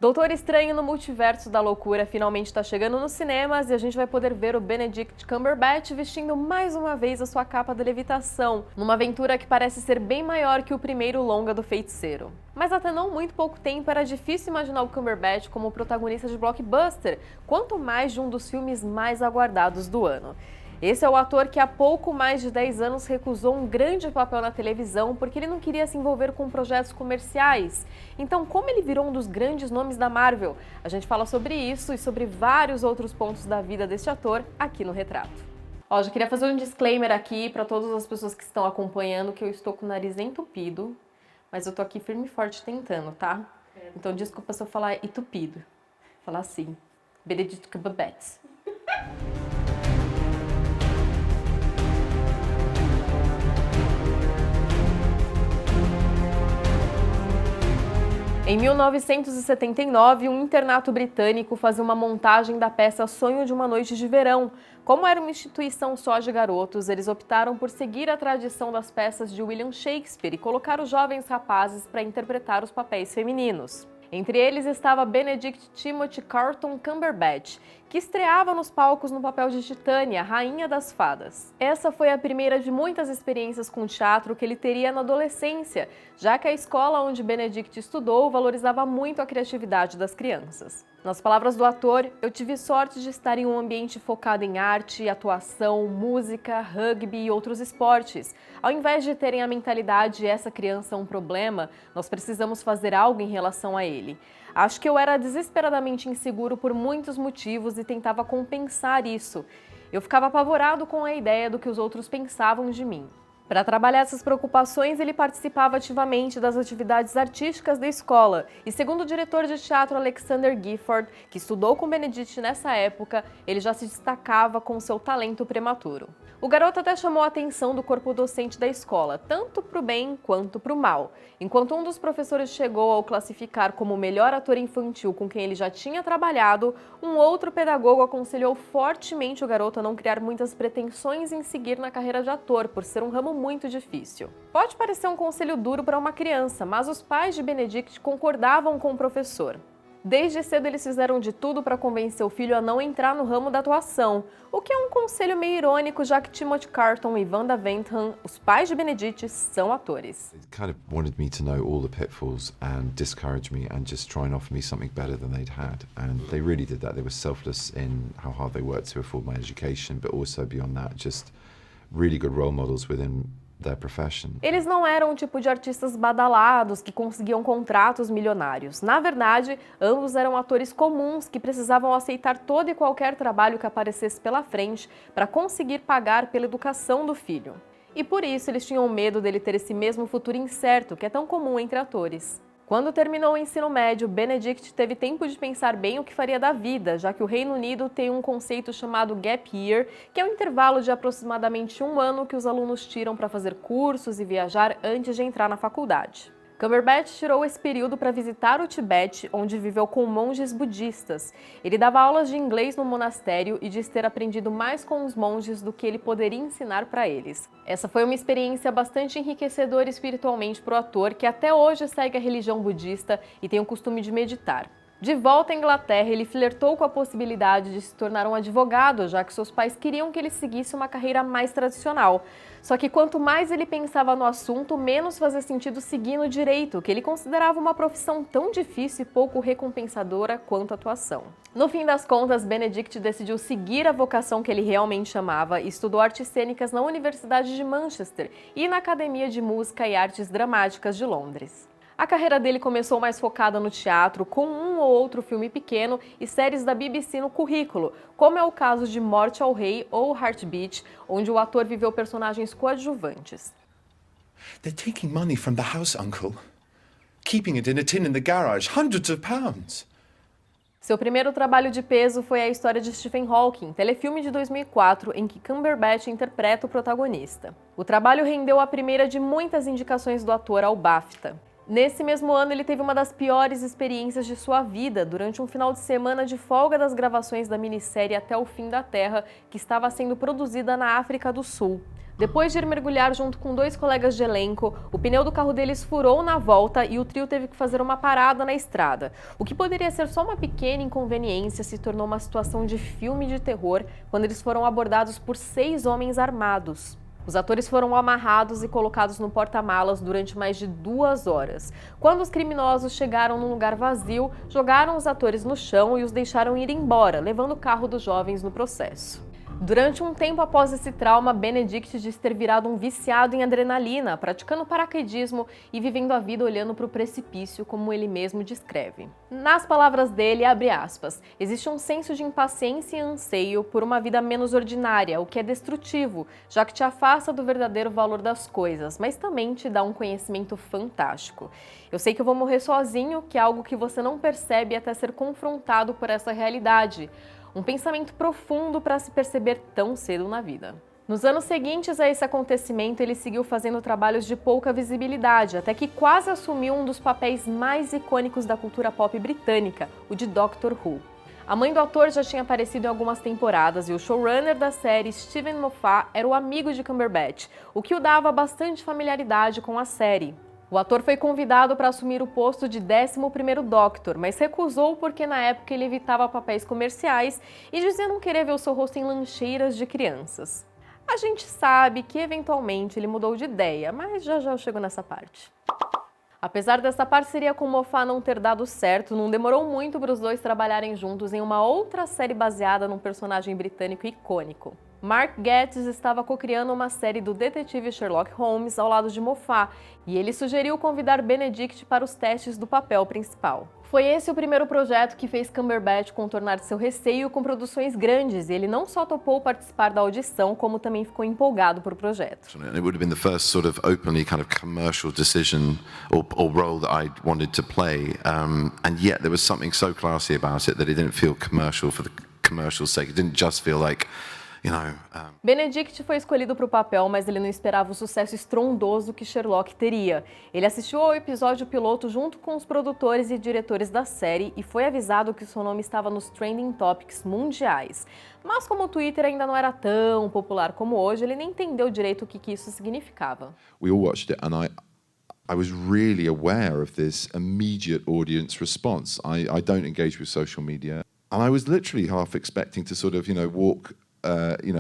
Doutor Estranho no Multiverso da Loucura finalmente está chegando nos cinemas e a gente vai poder ver o Benedict Cumberbatch vestindo mais uma vez a sua capa de levitação, numa aventura que parece ser bem maior que o primeiro longa do Feiticeiro. Mas até não muito pouco tempo era difícil imaginar o Cumberbatch como protagonista de blockbuster, quanto mais de um dos filmes mais aguardados do ano. Esse é o ator que há pouco mais de 10 anos recusou um grande papel na televisão porque ele não queria se envolver com projetos comerciais. Então, como ele virou um dos grandes nomes da Marvel? A gente fala sobre isso e sobre vários outros pontos da vida deste ator aqui no Retrato. Ó, já queria fazer um disclaimer aqui para todas as pessoas que estão acompanhando que eu estou com o nariz entupido, mas eu tô aqui firme e forte tentando, tá? Então, desculpa se eu falar entupido. Falar assim, Benedict Cumberbatch. Em 1979, um internato britânico fazia uma montagem da peça Sonho de uma Noite de Verão. Como era uma instituição só de garotos, eles optaram por seguir a tradição das peças de William Shakespeare e colocar os jovens rapazes para interpretar os papéis femininos. Entre eles estava Benedict Timothy Carlton Cumberbatch, que estreava nos palcos no papel de Titânia, Rainha das Fadas. Essa foi a primeira de muitas experiências com teatro que ele teria na adolescência, já que a escola onde Benedict estudou valorizava muito a criatividade das crianças. Nas palavras do ator, eu tive sorte de estar em um ambiente focado em arte, atuação, música, rugby e outros esportes. Ao invés de terem a mentalidade essa criança é um problema, nós precisamos fazer algo em relação a ele. Acho que eu era desesperadamente inseguro por muitos motivos e tentava compensar isso. Eu ficava apavorado com a ideia do que os outros pensavam de mim. Para trabalhar essas preocupações, ele participava ativamente das atividades artísticas da escola. E segundo o diretor de teatro Alexander Gifford, que estudou com Benedict nessa época, ele já se destacava com seu talento prematuro. O garoto até chamou a atenção do corpo docente da escola, tanto para o bem quanto para o mal. Enquanto um dos professores chegou ao classificar como o melhor ator infantil com quem ele já tinha trabalhado, um outro pedagogo aconselhou fortemente o garoto a não criar muitas pretensões em seguir na carreira de ator, por ser um ramo muito difícil. Pode parecer um conselho duro para uma criança, mas os pais de Benedict concordavam com o professor. Desde cedo eles fizeram de tudo para convencer o filho a não entrar no ramo da atuação, o que é um conselho meio irônico, já que Timothy Carlton e Wanda Ventham, os pais de Benedict, são atores. They kind of wanted me to know all the pitfalls and discourage me and just try and offer me something better than they'd had. And they really did that. They were selfless in how hard they worked to afford my education, but also beyond that, just really good role models within their profession. Eles não eram o tipo de artistas badalados que conseguiam contratos milionários. Na verdade, ambos eram atores comuns que precisavam aceitar todo e qualquer trabalho que aparecesse pela frente para conseguir pagar pela educação do filho. E por isso eles tinham medo dele ter esse mesmo futuro incerto que é tão comum entre atores. Quando terminou o ensino médio, Benedict teve tempo de pensar bem o que faria da vida, já que o Reino Unido tem um conceito chamado Gap Year, que é um intervalo de aproximadamente um ano que os alunos tiram para fazer cursos e viajar antes de entrar na faculdade. Cumberbatch tirou esse período para visitar o Tibete, onde viveu com monges budistas. Ele dava aulas de inglês no monastério e diz ter aprendido mais com os monges do que ele poderia ensinar para eles. Essa foi uma experiência bastante enriquecedora espiritualmente para o ator, que até hoje segue a religião budista e tem o costume de meditar. De volta à Inglaterra, ele flertou com a possibilidade de se tornar um advogado, já que seus pais queriam que ele seguisse uma carreira mais tradicional. Só que quanto mais ele pensava no assunto, menos fazia sentido seguir no direito, que ele considerava uma profissão tão difícil e pouco recompensadora quanto a atuação. No fim das contas, Benedict decidiu seguir a vocação que ele realmente amava e estudou artes cênicas na Universidade de Manchester e na Academia de Música e Artes Dramáticas de Londres. A carreira dele começou mais focada no teatro, com um ou outro filme pequeno e séries da BBC no currículo, como é o caso de Morte ao Rei ou Heartbeat, onde o ator viveu personagens coadjuvantes. They're taking money from the house, uncle. Keeping it in a tin in the garage, hundreds of pounds. Seu primeiro trabalho de peso foi A História de Stephen Hawking, telefilme de 2004, em que Cumberbatch interpreta o protagonista. O trabalho rendeu a primeira de muitas indicações do ator ao BAFTA. Nesse mesmo ano, ele teve uma das piores experiências de sua vida durante um final de semana de folga das gravações da minissérie Até o Fim da Terra, que estava sendo produzida na África do Sul. Depois de ir mergulhar junto com 2 colegas de elenco, o pneu do carro deles furou na volta e o trio teve que fazer uma parada na estrada. O que poderia ser só uma pequena inconveniência se tornou uma situação de filme de terror quando eles foram abordados por 6 homens armados. Os atores foram amarrados e colocados no porta-malas durante mais de 2 horas. Quando os criminosos chegaram num lugar vazio, jogaram os atores no chão e os deixaram ir embora, levando o carro dos jovens no processo. Durante um tempo após esse trauma, Benedict diz ter virado um viciado em adrenalina, praticando paraquedismo e vivendo a vida olhando para o precipício, como ele mesmo descreve. Nas palavras dele, abre aspas, existe um senso de impaciência e anseio por uma vida menos ordinária, o que é destrutivo, já que te afasta do verdadeiro valor das coisas, mas também te dá um conhecimento fantástico. Eu sei que eu vou morrer sozinho, que é algo que você não percebe até ser confrontado por essa realidade. Um pensamento profundo para se perceber tão cedo na vida. Nos anos seguintes a esse acontecimento, ele seguiu fazendo trabalhos de pouca visibilidade, até que quase assumiu um dos papéis mais icônicos da cultura pop britânica, o de Doctor Who. A mãe do ator já tinha aparecido em algumas temporadas e o showrunner da série, Steven Moffat, era o amigo de Cumberbatch, o que o dava bastante familiaridade com a série. O ator foi convidado para assumir o posto de 11º Doctor, mas recusou porque na época ele evitava papéis comerciais e dizia não querer ver o seu rosto em lancheiras de crianças. A gente sabe que eventualmente ele mudou de ideia, mas já eu chego nessa parte. Apesar dessa parceria com Moffat não ter dado certo, não demorou muito para os dois trabalharem juntos em uma outra série baseada num personagem britânico icônico. Mark Gatiss estava co-criando uma série do detetive Sherlock Holmes ao lado de Moffat, e ele sugeriu convidar Benedict para os testes do papel principal. Foi esse o primeiro projeto que fez Cumberbatch contornar seu receio com produções grandes, e ele não só topou participar da audição, como também ficou empolgado por projeto. It would have been the first sort of openly kind of commercial decision or role that I wanted to play, and yet there was something so classy about it that it didn't feel commercial for the commercial sake. It didn't just feel like Benedict foi escolhido para o papel, mas ele não esperava o sucesso estrondoso que Sherlock teria. Ele assistiu ao episódio piloto junto com os produtores e diretores da série e foi avisado que seu nome estava nos trending topics mundiais. Mas como o Twitter ainda não era tão popular como hoje, ele nem entendeu direito o que isso significava. We all watched it and I was really aware of this immediate audience response. I don't engage with social media and I was literally half expecting to sort of, walk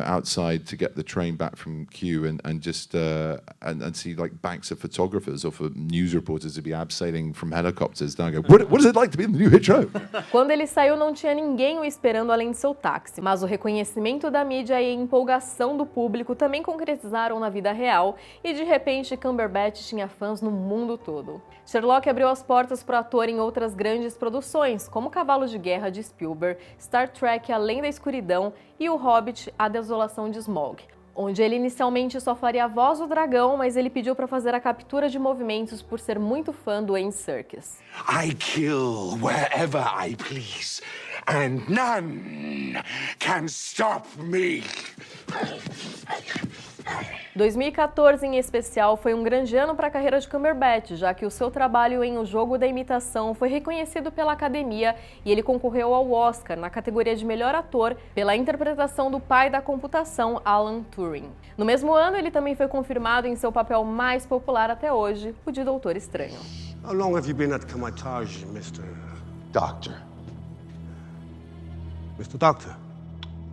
outside to get the train back from Kew and just and see like banks of photographers or for news reporters to be abseiling from helicopters. Then I go, what is it like to be in the new hit show? Quando ele saiu, não tinha ninguém o esperando além de seu táxi, mas o reconhecimento da mídia e a empolgação do público também concretizaram na vida real e de repente Cumberbatch tinha fãs no mundo todo. Sherlock abriu as portas para o ator em outras grandes produções, como Cavalo de Guerra de Spielberg, Star Trek Além da Escuridão e O Hobbit, A Desolação de Smaug, onde ele inicialmente só faria a voz do dragão, mas ele pediu para fazer a captura de movimentos por ser muito fã do Andy Serkis. I kill wherever I please, and none can stop me. 2014, em especial, foi um grande ano para a carreira de Cumberbatch, já que o seu trabalho em O Jogo da Imitação foi reconhecido pela Academia e ele concorreu ao Oscar na categoria de melhor ator pela interpretação do pai da computação, Alan Turing. No mesmo ano, ele também foi confirmado em seu papel mais popular até hoje, o de Doutor Estranho. How long have you been at Kamatage, Mr. Doctor. Mr. Doctor?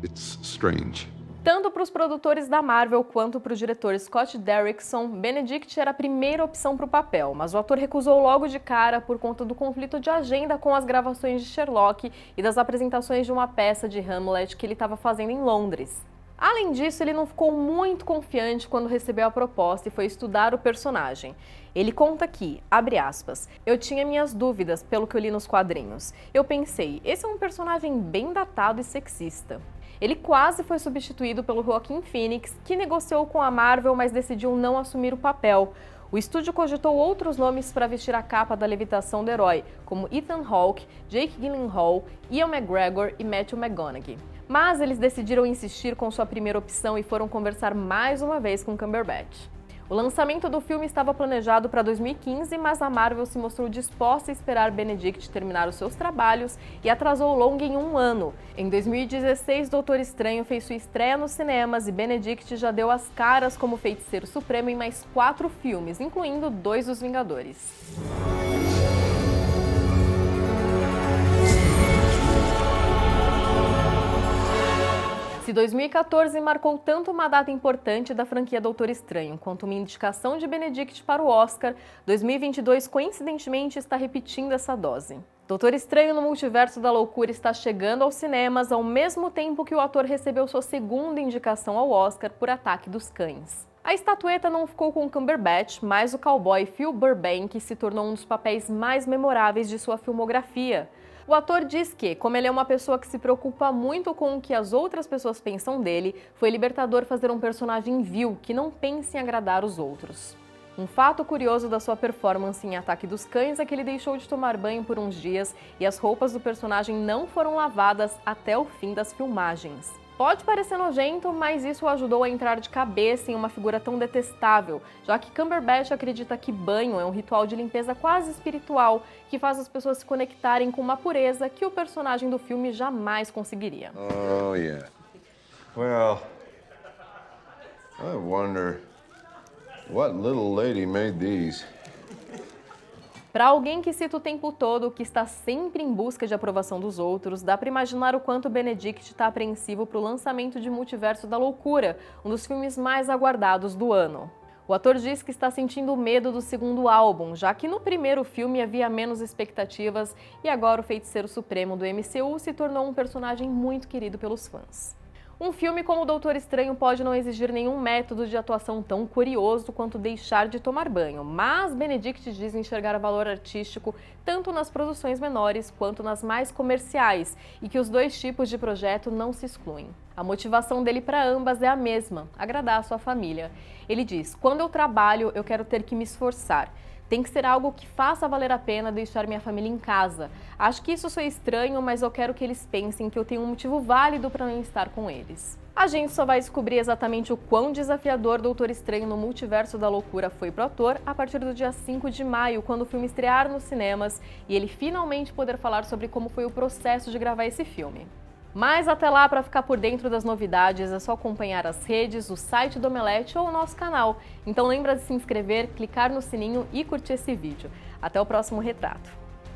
It's strange. Tanto para os produtores da Marvel quanto para o diretor Scott Derrickson, Benedict era a primeira opção para o papel, mas o ator recusou logo de cara por conta do conflito de agenda com as gravações de Sherlock e das apresentações de uma peça de Hamlet que ele estava fazendo em Londres. Além disso, ele não ficou muito confiante quando recebeu a proposta e foi estudar o personagem. Ele conta aqui, abre aspas, eu tinha minhas dúvidas pelo que eu li nos quadrinhos. Eu pensei, esse é um personagem bem datado e sexista. Ele quase foi substituído pelo Joaquin Phoenix, que negociou com a Marvel, mas decidiu não assumir o papel. O estúdio cogitou outros nomes para vestir a capa da levitação do herói, como Ethan Hawke, Jake Gyllenhaal, Ian McGregor e Matthew McConaughey. Mas eles decidiram insistir com sua primeira opção e foram conversar mais uma vez com Cumberbatch. O lançamento do filme estava planejado para 2015, mas a Marvel se mostrou disposta a esperar Benedict terminar os seus trabalhos e atrasou o longa em 1 ano. Em 2016, Doutor Estranho fez sua estreia nos cinemas e Benedict já deu as caras como Feiticeiro Supremo em mais 4 filmes, incluindo 2 dos Vingadores. Se 2014 marcou tanto uma data importante da franquia Doutor Estranho quanto uma indicação de Benedict para o Oscar, 2022 coincidentemente está repetindo essa dose. Doutor Estranho no Multiverso da Loucura está chegando aos cinemas ao mesmo tempo que o ator recebeu sua segunda indicação ao Oscar por Ataque dos Cães. A estatueta não ficou com Cumberbatch, mas o cowboy Phil Burbank se tornou um dos papéis mais memoráveis de sua filmografia. O ator diz que, como ele é uma pessoa que se preocupa muito com o que as outras pessoas pensam dele, foi libertador fazer um personagem vil que não pensa em agradar os outros. Um fato curioso da sua performance em Ataque dos Cães é que ele deixou de tomar banho por uns dias e as roupas do personagem não foram lavadas até o fim das filmagens. Pode parecer nojento, mas isso o ajudou a entrar de cabeça em uma figura tão detestável, já que Cumberbatch acredita que banho é um ritual de limpeza quase espiritual que faz as pessoas se conectarem com uma pureza que o personagem do filme jamais conseguiria. Oh, yeah. Well, I wonder what little lady made these. Para alguém que cita o tempo todo, que está sempre em busca de aprovação dos outros, dá para imaginar o quanto Benedict está apreensivo para o lançamento de Multiverso da Loucura, um dos filmes mais aguardados do ano. O ator diz que está sentindo medo do segundo álbum, já que no primeiro filme havia menos expectativas e agora o Feiticeiro Supremo do MCU se tornou um personagem muito querido pelos fãs. Um filme como o Doutor Estranho pode não exigir nenhum método de atuação tão curioso quanto deixar de tomar banho, mas Benedict diz enxergar valor artístico tanto nas produções menores quanto nas mais comerciais e que os dois tipos de projeto não se excluem. A motivação dele para ambas é a mesma, agradar a sua família. Ele diz: "Quando eu trabalho, eu quero ter que me esforçar. Tem que ser algo que faça valer a pena deixar minha família em casa. Acho que isso soa estranho, mas eu quero que eles pensem que eu tenho um motivo válido para não estar com eles." A gente só vai descobrir exatamente o quão desafiador Doutor Estranho no Multiverso da Loucura foi pro ator a partir do dia 5 de maio, quando o filme estrear nos cinemas e ele finalmente poder falar sobre como foi o processo de gravar esse filme. Mas até lá, para ficar por dentro das novidades, é só acompanhar as redes, o site do Omelete ou o nosso canal. Então lembra de se inscrever, clicar no sininho e curtir esse vídeo. Até o próximo retrato.